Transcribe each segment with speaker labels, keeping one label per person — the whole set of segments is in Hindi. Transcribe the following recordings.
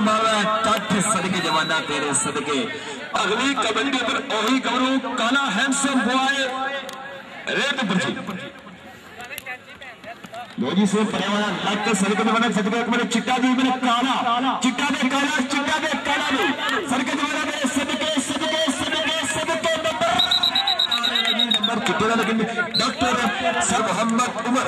Speaker 1: मावा टठ सदके जवाना तेरे सदके। अगली कबड्डी पर ओही गबरू काला हैंडसम बॉय रेड बजी लोजी से परेवाना लाख के सदके जवाना सदके एक मेरे चिट्टा जी मेरे काला चिट्टा दे काला भी सदके जवाना मेरे सदके सदके सदके सदके नंबर चिट्टे लेकिन डॉक्टर सर मोहम्मद उमर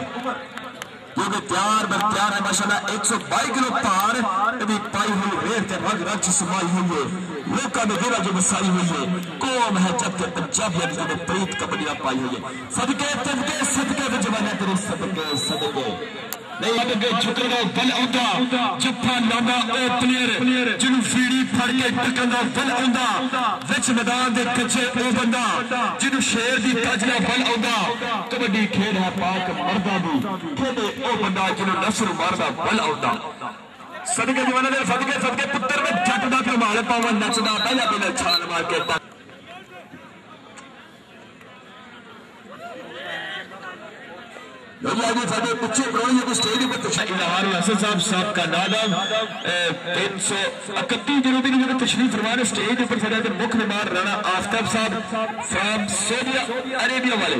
Speaker 1: जो कि तैयार बर तैयार है माशाल्लाह 122 किलो पार कभी पाई हुई रेत के रग रग समाई हुई है लोका में गिरा जो बसाई हुई है कौन है जबकि पंजाबी जो ने प्रीत कबड्डियां पाई हुई है सदके सदके सदके के जमाने तेरे सदके सदके नहीं आगे झुकना बल आउंदा जफ्फा लांदा ओ प्लेयर जिनु फीड़ी फड़ के टकंदा बल आउंदा विच मैदान दे कच्चे ओ बंदा जिनु शेर दी ताजना बल आउंदा कबड्डी खेल है पाक मर्दा दी खेले ओ बंदा जिनु नसर मारदा बल आउंदा सदके जवाना दे सदके सदके पुत्र में जट दा कमाल पावन नचदा पहला छाल मार के पिछे स्टेज पर साहब साहब का नाम 331 दिनों की तशरीफ फरमाने स्टेज पर मुख्य मेहमान राणा आफ्ताब साहब फ्रॉम सऊदी अरेबिया वाले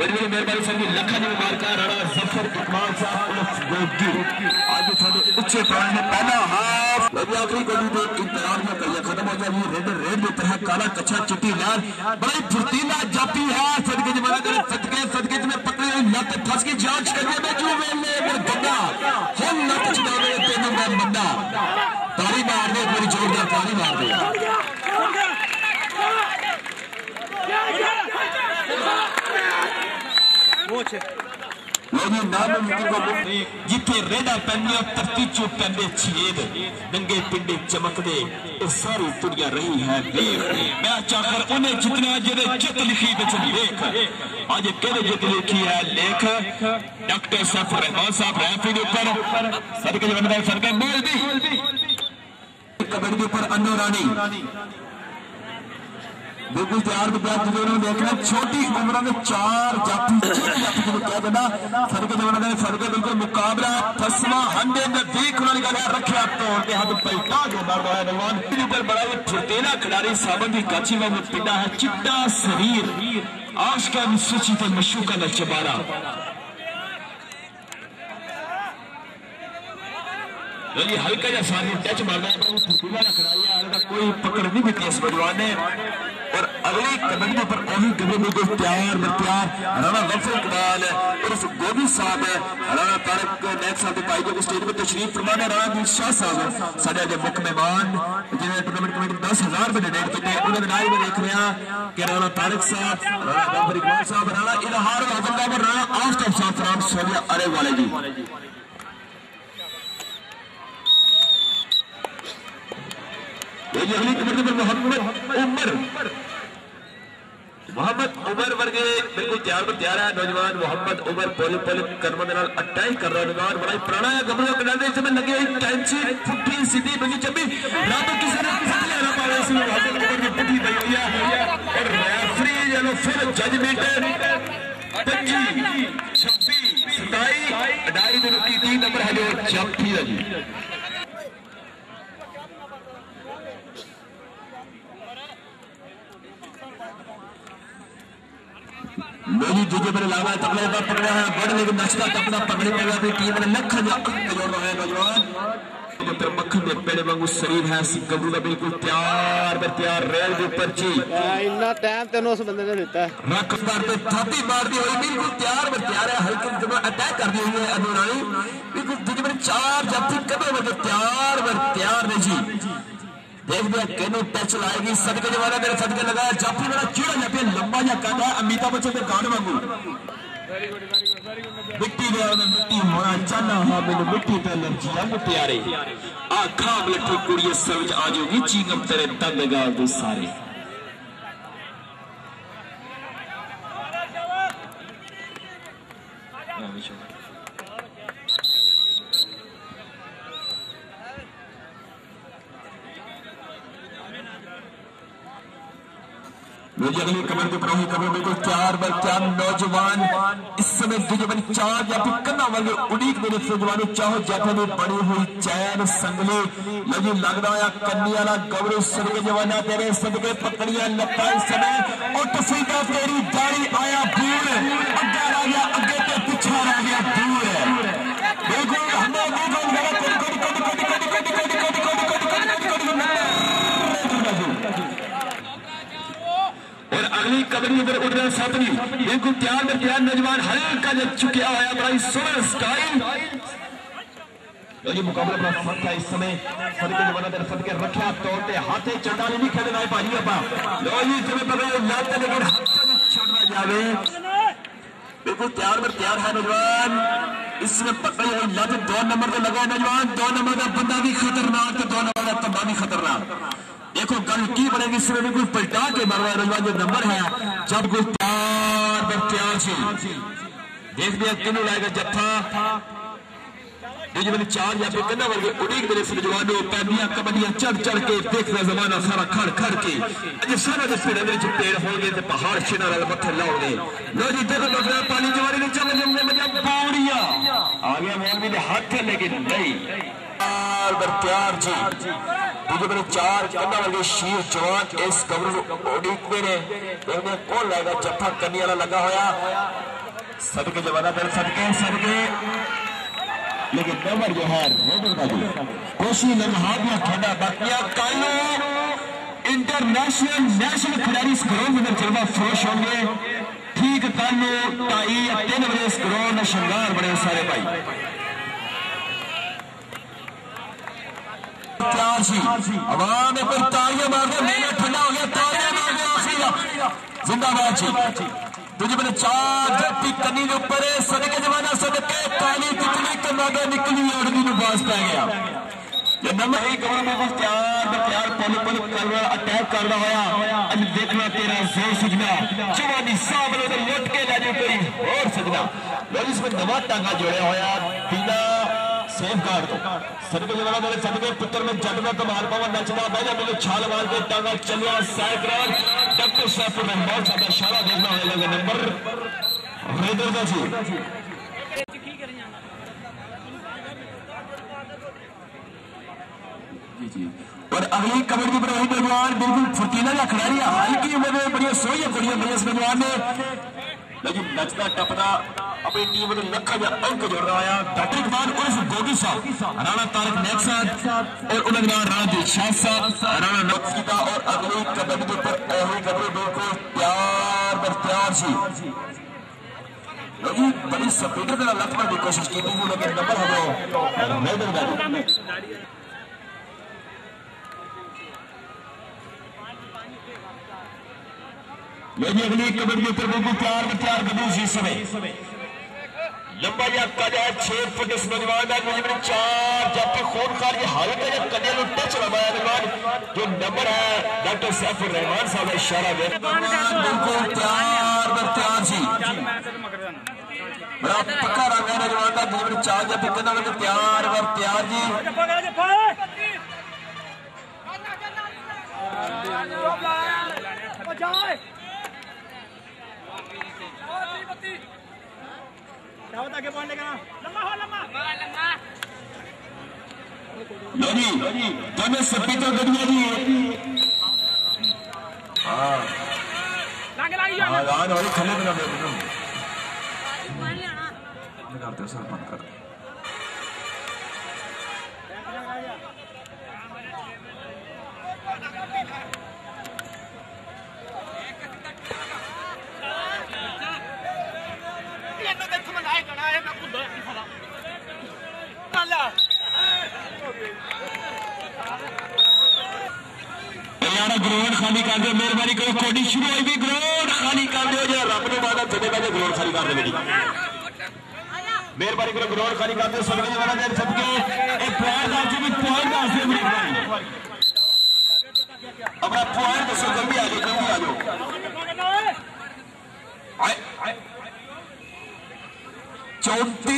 Speaker 1: बड़ी बड़ी मेहरबानी सर लखा मुबारक राणा जफर इकबाल साहब आज उच्चे प्राण में पहला हाफ आखिरी गली में इंतजार में करिए खत्म हो जाए रेड रेड की तरह काला कच्चा चिट्टी लाल बड़ी फुर्तीला जापी है सदके जमाना सदके तुम्हें पकड़े लत फंस की जांच करने में जो वेले बंदा हम नट चुनावे तेन का बंदा ताली मार दे पूरी जोरदार ताली मार दे जिथे रेडा पैनिया धरती चो पैंदे छेद नंगे पिंडे चमकदे सारी दुनिया रही है मैं चाकर उन्हें जितना जेदे चित लिखी बिच लेख आज केदे जित लिखी है लेख डॉक्टर सफर रहमान साहब रैफी के ऊपर सदके जवाना दा सदके बोल दी कबड्डी के ऊपर अन्नो रानी बिल्कुल तैयार विद्यार्थी देखना छोटी उम्र में 4 जाफी कह देना सदके जवाना सदके बिल्कुल मुकाबला फसवा हंडे में बीक उन्होंने रखा तोड़ के हाथ पलटा जो नौजवान ऊपर बड़ा ही फुर्तीला खिलाड़ी साबन की काची में वो पिंडा है चिट्टा शरीर आश का सूची पर मशू का नचबारा हल्का या सारी टच मारना कोई पकड़ नहीं देती इस नौजवान ने और अगली कबड्डी पर ओही गले में कोई प्यार राणा गफर इकबाल उर्फ गोभी साहब राणा तारक नायक साहब के भाई जो स्टेज पर तशरीफ फरमाने राणा दी शाह साहब साडे दे मुख्य मेहमान जिन्हें टूर्नामेंट कमेटी 10,000 रुपए डोनेट किए उन्होंने नाल में देख रहे हैं कि राणा तारक साहब राणा गफर इकबाल साहब राणा इलहार आजमगढ़ और राणा आफ्ताब साहब फ्राम सऊदी अरब वाले जी अगली कबड्डी पर मोहम्मद उमर वर्गे बिल्कुल तैयार है नौजवान मोहम्मद उमर पोली कर्म अटैक कर रहा नौजवान बड़ा पुराना है गबरू कनाडे इसमें लगे कैंची फुट्टी सीधी बनी चबी रात किसी ने फटले ना पावे इसमें मोहम्मद उमर की फुट्टी गई है और रेफरी चलो फिर जजमेंट 25 26 27 अडाई दिन की 3 नंबर है जो जाफी है जी मेरी दूजे पर लावा तबले पर पकड़ा है बड़ लेकिन नचता तबला पकड़े पड़ा भी टीम ने लख जोड़ रहा है नौजवान पुत्र मक्खन दे पेड़े वांगू शरीर है गबरू का बिल्कुल तैयार रेल के ऊपर जी इतना टाइम तेन उस बंदे ने दिता है रख मार पे थापी मार दी हुई बिल्कुल तैयार है हल्के जब अटैक कर दी हुई है अनुरानी बिल्कुल दूजे पर 4 जाफी कदे बजे तैयार ने जी देख दिया केनो टच लाएगी सदके जवाना मेरे सदके लगाया जाफी बड़ा चिड़ा जाफी लंबा जा कहता है अमिताभ बच्चन के गाने वांगू मिट्टी दे मिट्टी होना चाहना हां मैंने मिट्टी पे एलर्जी है मुटियारे आ खाब लठी कुड़िए समझ आ जाओगी चींगम तेरे तंग गाल दे सारे मेरी अगली कमर के प्रभु कमर बिल्कुल तैयार बर तैयार नौजवान इस समय दुजबन चार या फिर कन्ना वर्गे उड़ीक मेरे नौजवानों चाहो जैसे में बड़ी हुई चैन संगली लगी लग रहा है कन्नी वाला गौरव सर्वे जवाना तेरे सदके पकड़िया लता इस समय और तस्वीर तेरी दाढ़ी आया दूर अग्गा रह गया अग्गे ते पीछा रह गया दूर बिल्कुल हमें और अगली कबड्डी इधर उड़ रहा सातवीं बिल्कुल तैयार नौजवान हल्का जब चुका आया बड़ा सोलह स्टाइल ये मुकाबला बड़ा सख्त है इस समय सदके जवाना दर सदके रखा तोड़ते हाथे चंडाली नहीं खेलना है भाई अपा लो जी तुम्हें पकड़ो लाते लेकिन हाथ से छोड़ना जावे बिल्कुल तैयार है नौजवान इसमें पकड़ी हुई लत 2 नंबर पे लगा नौजवान 2 नंबर का बंदा भी खतरनाक तो 2 नंबर का तंबा भी खतरनाक देखो गल की बनेगी इसमें बिल्कुल पलटा के मार रहा है नौजवान जो नंबर है जब कोई तैयार से देखते हैं किन्नू लाएगा जत्था मैंने 4 या फिर कन्ना वर्गे उड़ीक मेरे नौजवानों पैदियां कबड्डियां चढ़ के देखना जमाना सारा खड़ के अजय सारा जब पेड़ अंदर पेड़ होंगे तो पहाड़ छिना वाले मत्थे लाओगे लो जी देखो लग पानी जवानी में चल जमने में जब पौड़िया आ गया मौलवी ने हाथ लेकिन नहीं तैयार जी तुझे मैंने 4 कन्ना वर्गे शीर जवान इस गौरव उड़ीक मेरे देखने कौन लाएगा जत्था कन्नी वाला लगा होया सदके जवाना दर सदके लेकिन नंबर जो है कोशी लम्हा खेला बाकिया कालो इंटरनेशनल नेशनल खिलाड़ी इस ग्राउंड में जलवा फरोश होंगे ठीक कालो 2:30 या 3 बजे इस ग्राउंड में श्रृंगार बड़े सारे भाई आवाम में पर तालियां मार दो मेला ठंडा हो गया तालियां मार दो जिंदाबाद जी तुझे मैंने 4 जट्टी कन्नी के ऊपर सदके जमाना सदके काली तितली के नादे निकली और दी पास पै गया ये नंबर ही कमरा में तैयार पल कर रहा अटैक कर रहा होया अब देखना तेरा जोर सजना जवानी सामने तो लुट के ले जाओ कोई और सजना लोग इसमें नवा टांगा जोड़े होया पीला सेफ गार्ड तो सदके जमाना मेरे सदके पुत्र में जग में कमाल पावा नचदा बैजा मेरे छाल मार के टांगा चलिया साइड डॉक्टर सैफुर रहमान साहब का इशारा देखना होगा नंबर रेदर जी जी और अगली कबड्डी पर वही नौजवान बिल्कुल फुर्तीला या खिलाड़ी हल्की उम्र में बड़ी सोई बड़ी बड़ी इस नौजवान ने लेकिन नचता टपदा अपनी टीम में लखा या अंक जोड़ रहा है डॉक्टर इकबाल उर्फ गोगी साहब राणा तारक नायक साहब और उनके नाम राणा दिलशाद साहब राणा नक्सकीता और अगली कबड्डी पर अगली कबड्डी बिल्कुल तैयार सी लोगी बड़ी सपेटर का लखने की कोशिश की थी लेकिन नंबर हम लेकिन अगली कबड्डी पर बिल्कुल तैयार गबू सी समय लंबा या कदा 6 फुट इस नौजवान का मुझे 4 जब तक खून खार की हालत है जब कदे नु टच लगाया नौजवान जो नंबर है डॉक्टर सैफुर रहमान साहब का इशारा दे बिल्कुल तैयार सी बड़ा पक्का रंग है नौजवान का मुझे 4 जब तक कदा तैयार जी लोजी तुम्हें सभी तो गड़िया जी हाँ गान वाली खले बना दे करते सर बंद कर ग्राउंड खाली कर दो मेहरबानी करो कोडी शुरू हुई भी ग्राउंड खाली कर दो जो रब ने वादा चलेगा जो ग्राउंड खाली कर देगी मेहरबानी करो ग्राउंड खाली कर दो सबके वाला देर सबके एक पॉइंट आज भी पॉइंट आज से मेहरबानी अपना पॉइंट दसो जल्दी आ जाओ आए 34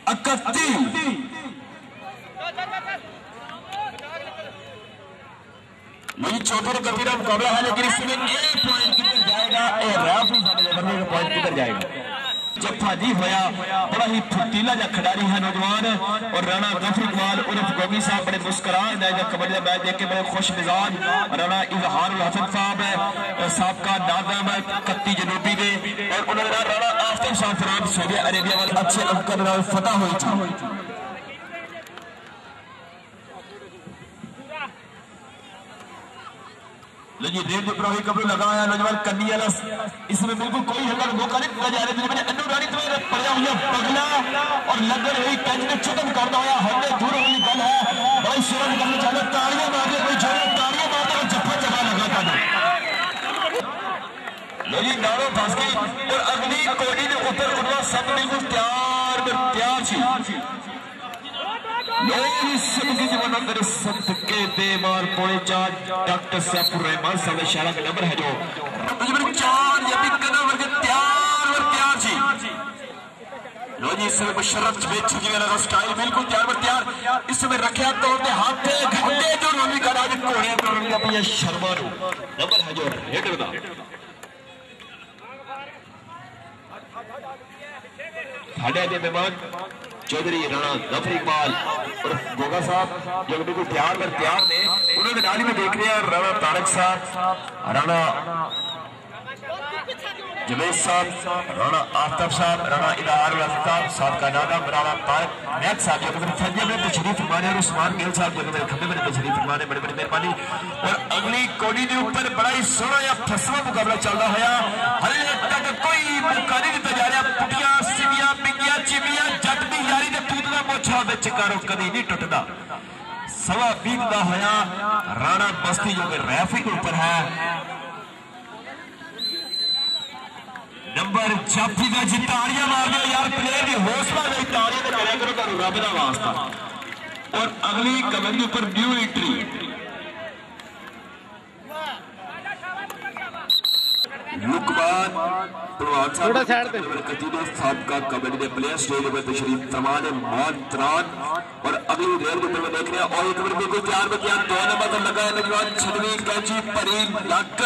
Speaker 1: 31 मेरी चौथे गति का मुकाबला है, लेकिन इसमें एक पॉइंट किधर जाएगा पॉइंट किधर जाएगा। जफा जी होया बड़ा ही फुर्तीला जा खिलाड़ी है नौजवान, और राणा गफर इकबाल उर्फ गोगी साहब बड़े मुस्कुरान कबड्डी का मैच देख के बड़े खुश मिजाज। राणा इजहार हसन साहब साबका नाज़िम कत्ती जनूबी दे, और उन्होंने राणा आफताब साहब फराम सऊदी अरेबिया वाले अच्छे अंकर फतह हुई थी। जी रेल प्रभावी कपड़े लगा है नौजवान कन्नी वाला, इसमें बिल्कुल कोई हल्का मौका नहीं दिया जा रहा है। अन्नू रानी तुम्हें पड़ा हुआ पगला और लगन हुई कैच में चुटन करता हुआ हमने दूर वाली गल है बड़ी शुरू करना चाहते तालियां मार दे, कोई जोर तालियां मार दे, जफा जफा लगा था लो जी नारों फंस गई, और अगली कोडी के ऊपर उठवा सब बिल्कुल तैयार थी। डॉक्टर सैफुर रहमान साहब इशारा का नंबर है जो 4 या भी कदम वर्ग तैयार थी। लो जी इसमें मुशर्रफ बेच चुकी है, स्टाइल बिल्कुल तैयार। इसमें रखा तौर पे हाथ घंटे जो नवी करा जो घोड़े करने का पिया शर्मा नंबर है जो हेडर दा साढ़े दे मेहमान चौधरी राणा गफर इकबाल और गोगा साहब जो बिल्कुल तैयार ने, उन्होंने नाली में देख लिया राणा तारक साहब, राणा जवेद साहब, राणा आफ्ताब साहब, राणा इलाहार साहब का नाम राणा तारक नायक साहब जो मेरे फर्जे में तशरीफ फरमाने, और उस्मान गिल साहब जो मेरे खंबे में तशरीफ फरमाने, बड़ी बड़ी मेहरबानी। और अगली कोडी के ऊपर बड़ा ही सोहना या फसवा मुकाबला चलता होया, हले तक कोई मौका नहीं दिता जा रहा। पुटिया सिविया पिंगिया चिमिया जट की यारी के तूत का मोछा बिच करो कदी नहीं टुटदा। सवा 20 का होया राणा बस्ती जो कि रैफी के ऊपर है नंबर जाफी का जी ताड़ियां मार दो यार, प्लेयर की हौसला नहीं ताड़ियां तो करा करो करो रब का वास्ता। और अगली कमेटी ऊपर न्यू एंट्री लुकमान पहलवान साहब का कमेटी के प्लेयर स्टेज पर तशरीफ फरमा ने मान। और अगली रेल के ऊपर देख रहे हैं, और एक नंबर बिल्कुल तैयार 2 नंबर पर लगा है नौजवान छदवी कैची परी लक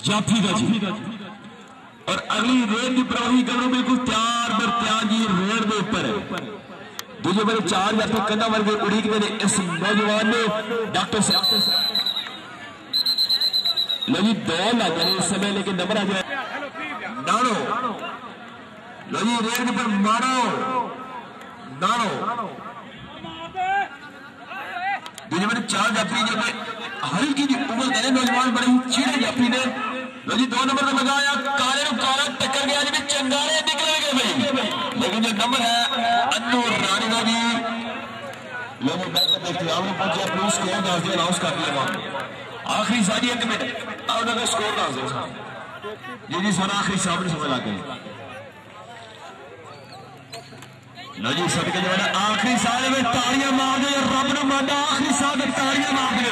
Speaker 1: जाफी का जी। और अगली रेल की प्रवाही करो बिल्कुल तैयार जी रेल के ऊपर दूसरे बड़े 4 जाफी कदा वर्ग उड़ीक ने इस नौजवान ने डॉक्टर साहब लो जी 2 लग गए इस समय, लेकिन नंबर आ जाए नाड़ो लो जी रेल के ऊपर मारो नाड़ो दूसरे बड़े 4 जाफी जो हल्की की उम्र देने नौजवान बड़े ही चीड़े जाफी ने लो जी 2 नंबर पर लगाया, काले काला टक्कर गया जी चंगारे निकल गए भाई, लेकिन जो नंबर है अन्नू रानी का जी लोगों बैकअप इख्तियार में पहुंचे अपने स्कोर दस अनाउंस कर दिया वहां आखिरी सारी 1 मिनट और उन्होंने स्कोर दस दो जी सारा आखिरी सामने समझ आ गई। लो जी सबके जो है आखिरी साल में तालियां मार दे, रब ने माना आखिरी साल में तालियां मार दे,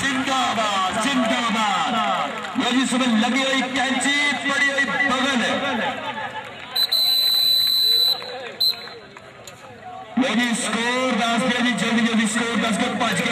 Speaker 1: जिंदाबाद जिंदाबाद। ये जी सुबह लगी हुई कैंची पड़ी हुई बगल ये जी स्कोर 10 जी जल्दी जल्दी स्कोर 10 के 5 के